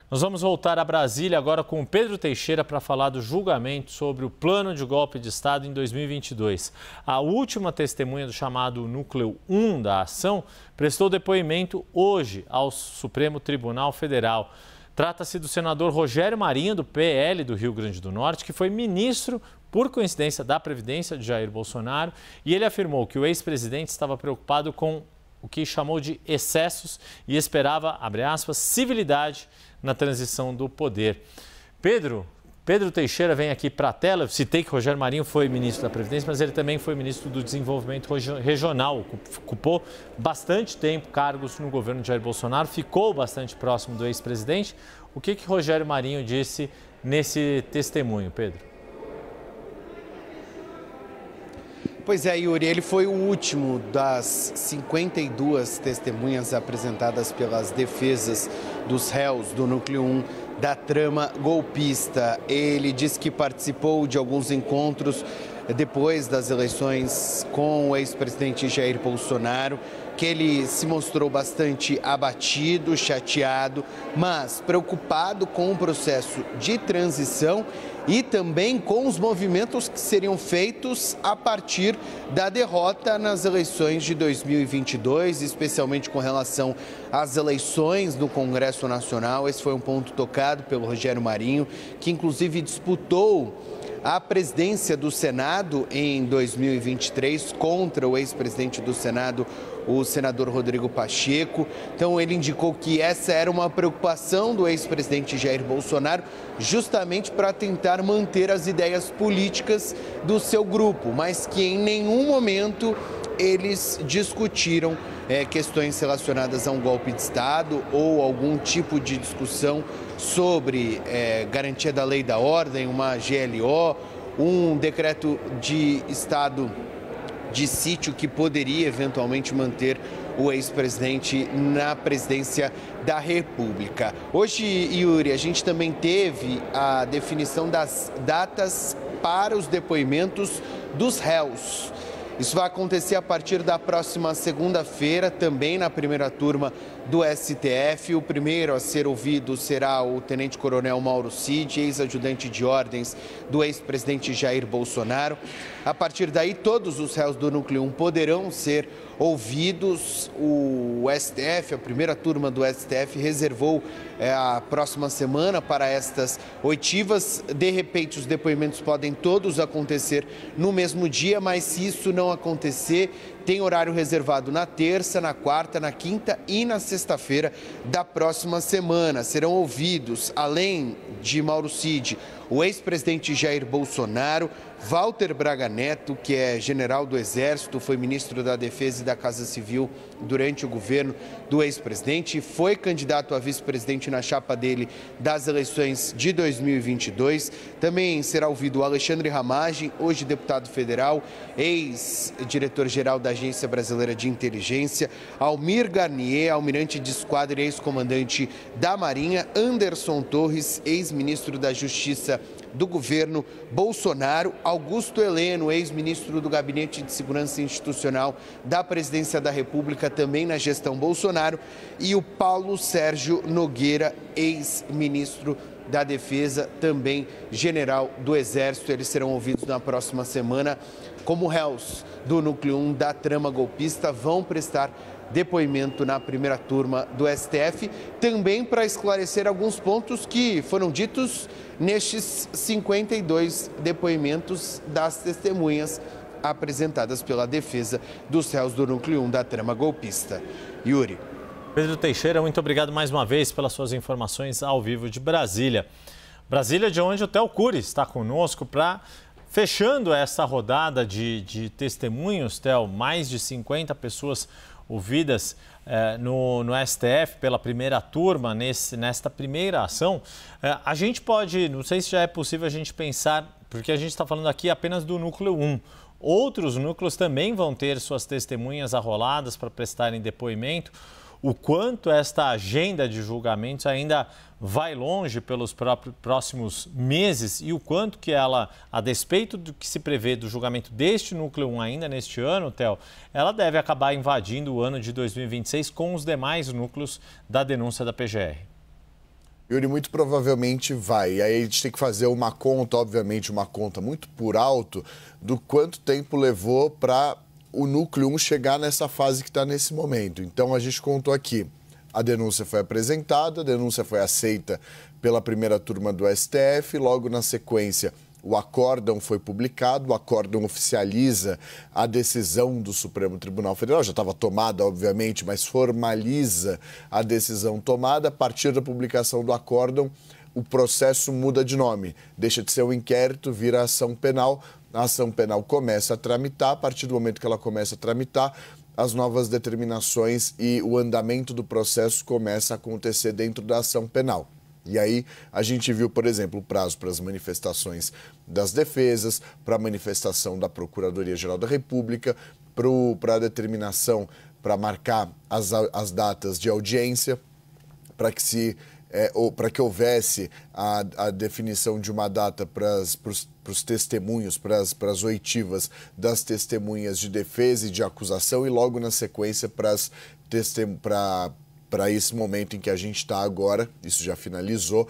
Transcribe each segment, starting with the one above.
Nós vamos voltar a Brasília agora com o Pedro Teixeira para falar do julgamento sobre o plano de golpe de Estado em 2022. A última testemunha do chamado Núcleo 1 da ação prestou depoimento hoje ao Supremo Tribunal Federal. Trata-se do senador Rogério Marinho, do PL do Rio Grande do Norte, que foi ministro, por coincidência, da Previdência de Jair Bolsonaro, e ele afirmou que o ex-presidente estava preocupado com o que chamou de excessos e esperava, abre aspas, civilidade na transição do poder. Pedro Teixeira vem aqui para a tela. Eu citei que Rogério Marinho foi ministro da Previdência, mas ele também foi ministro do Desenvolvimento Regional. Ocupou bastante tempo cargos no governo de Jair Bolsonaro, ficou bastante próximo do ex-presidente. O que Rogério Marinho disse nesse testemunho, Pedro? Pois é, Yuri, ele foi o último das 52 testemunhas apresentadas pelas defesas dos réus do Núcleo 1 da trama golpista. Ele disse que participou de alguns encontros depois das eleições com o ex-presidente Jair Bolsonaro, que ele se mostrou bastante abatido, chateado, mas preocupado com o processo de transição e também com os movimentos que seriam feitos a partir da derrota nas eleições de 2022, especialmente com relação às eleições no Congresso Nacional. Esse foi um ponto tocado pelo Rogério Marinho, que inclusive disputou a presidência do Senado em 2023 contra o ex-presidente do Senado, o senador Rodrigo Pacheco. Então ele indicou que essa era uma preocupação do ex-presidente Jair Bolsonaro, justamente para tentar manter as ideias políticas do seu grupo, mas que em nenhum momento eles discutiram questões relacionadas a um golpe de Estado ou algum tipo de discussão sobre garantia da lei e da ordem, uma GLO, um decreto de Estado de sítio que poderia eventualmente manter o ex-presidente na presidência da República. Hoje, Yuri, a gente também teve a definição das datas para os depoimentos dos réus. Isso vai acontecer a partir da próxima segunda-feira, também na primeira turma do STF. O primeiro a ser ouvido será o tenente-coronel Mauro Cid, ex-ajudante de ordens do ex-presidente Jair Bolsonaro. A partir daí, todos os réus do Núcleo 1 poderão ser ouvidos. O STF, a primeira turma do STF, reservou a próxima semana para estas oitivas. De repente, os depoimentos podem todos acontecer no mesmo dia, mas se isso não acontecer, tem horário reservado na terça, na quarta, na quinta e na sexta-feira da próxima semana. Serão ouvidos, além de Mauro Cid, o ex-presidente Jair Bolsonaro, Walter Braga Neto, que é general do Exército, foi ministro da Defesa e da Casa Civil durante o governo do ex-presidente, foi candidato a vice-presidente na chapa dele das eleições de 2022. Também será ouvido o Alexandre Ramagem, hoje deputado federal, ex-diretor-geral da Agência Brasileira de Inteligência, Almir Garnier, almirante de esquadra e ex-comandante da Marinha, Anderson Torres, ex-ministro da Justiça do governo Bolsonaro, Augusto Heleno, ex-ministro do Gabinete de Segurança Institucional da Presidência da República, também na gestão Bolsonaro, e o Paulo Sérgio Nogueira, ex-ministro da Defesa, também general do Exército. Eles serão ouvidos na próxima semana como réus do Núcleo 1 da trama golpista, vão prestar depoimento na primeira turma do STF, também para esclarecer alguns pontos que foram ditos nestes 52 depoimentos das testemunhas apresentadas pela defesa dos réus do Núcleo 1 da trama golpista. Yuri. Pedro Teixeira, muito obrigado mais uma vez pelas suas informações ao vivo de Brasília. Brasília, de onde o Theo Cury está conosco para... Fechando essa rodada de testemunhos, Theo, mais de 50 pessoas ouvidas no STF pela primeira turma, nesta primeira ação. A gente pode, não sei se já é possível a gente pensar, porque a gente está falando aqui apenas do Núcleo 1. Outros núcleos também vão ter suas testemunhas arroladas para prestarem depoimento. O quanto esta agenda de julgamentos ainda vai longe pelos próximos meses e o quanto que ela, a despeito do que se prevê do julgamento deste Núcleo 1 ainda neste ano, Theo, ela deve acabar invadindo o ano de 2026 com os demais núcleos da denúncia da PGR. Yuri, muito provavelmente vai. E aí a gente tem que fazer uma conta, obviamente, uma conta muito por alto, do quanto tempo levou para o núcleo 1 chegar nessa fase que está nesse momento. Então a gente contou aqui. A denúncia foi apresentada, a denúncia foi aceita pela primeira turma do STF, logo na sequência o acórdão foi publicado, o acórdão oficializa a decisão do Supremo Tribunal Federal, já estava tomada, obviamente, mas formaliza a decisão tomada. A partir da publicação do acórdão, o processo muda de nome, deixa de ser um inquérito, vira ação penal. A ação penal começa a tramitar, a partir do momento que ela começa a tramitar, as novas determinações e o andamento do processo começa a acontecer dentro da ação penal. E aí a gente viu, por exemplo, o prazo para as manifestações das defesas, para a manifestação da Procuradoria-Geral da República, para a determinação, para marcar as datas de audiência, para que houvesse a definição de uma data para os testemunhos, para as oitivas das testemunhas de defesa e de acusação e logo na sequência para esse momento em que a gente está agora, isso já finalizou,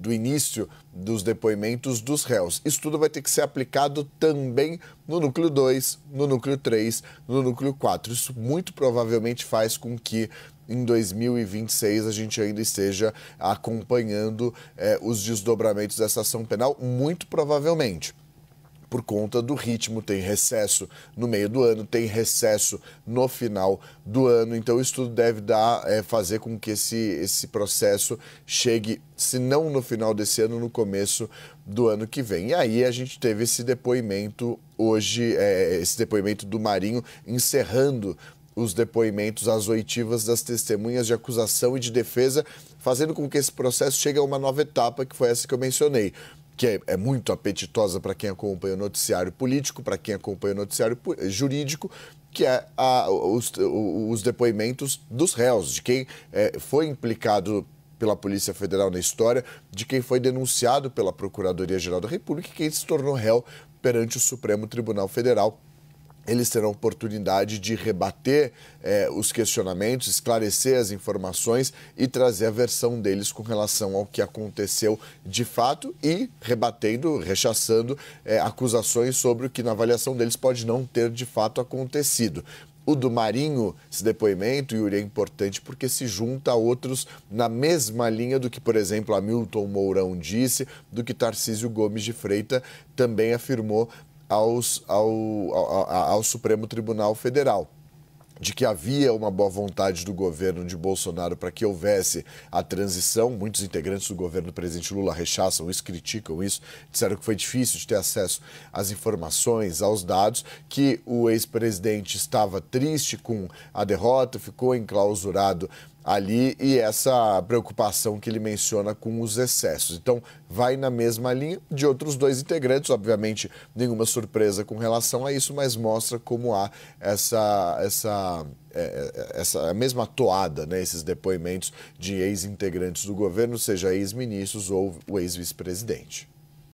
do início dos depoimentos dos réus. Isso tudo vai ter que ser aplicado também no núcleo 2, no núcleo 3, no núcleo 4. Isso muito provavelmente faz com que em 2026 a gente ainda esteja acompanhando os desdobramentos dessa ação penal, muito provavelmente. Por conta do ritmo, tem recesso no meio do ano, tem recesso no final do ano. Então, isso tudo deve fazer com que esse processo chegue, se não no final desse ano, no começo do ano que vem. E aí a gente teve esse depoimento hoje, esse depoimento do Marinho, encerrando os depoimentos, as oitivas das testemunhas de acusação e de defesa, fazendo com que esse processo chegue a uma nova etapa, que foi essa que eu mencionei, que é muito apetitosa para quem acompanha o noticiário político, para quem acompanha o noticiário jurídico, que é os depoimentos dos réus, de quem foi implicado pela Polícia Federal na história, de quem foi denunciado pela Procuradoria-Geral da República e quem se tornou réu perante o Supremo Tribunal Federal. Eles terão oportunidade de rebater os questionamentos, esclarecer as informações e trazer a versão deles com relação ao que aconteceu de fato e rechaçando acusações sobre o que na avaliação deles pode não ter de fato acontecido. O do Marinho, esse depoimento, Yuri, é importante porque se junta a outros na mesma linha do que, por exemplo, Hamilton Mourão disse, do que Tarcísio Gomes de Freitas também afirmou ao Supremo Tribunal Federal, de que havia uma boa vontade do governo de Bolsonaro para que houvesse a transição. Muitos integrantes do governo do presidente Lula rechaçam isso, criticam isso, disseram que foi difícil de ter acesso às informações, aos dados, que o ex-presidente estava triste com a derrota, ficou enclausurado ali e essa preocupação que ele menciona com os excessos. Então, vai na mesma linha de outros dois integrantes, obviamente nenhuma surpresa com relação a isso, mas mostra como há essa mesma toada, né, esses depoimentos de ex-integrantes do governo, seja ex-ministros ou o ex-vice-presidente.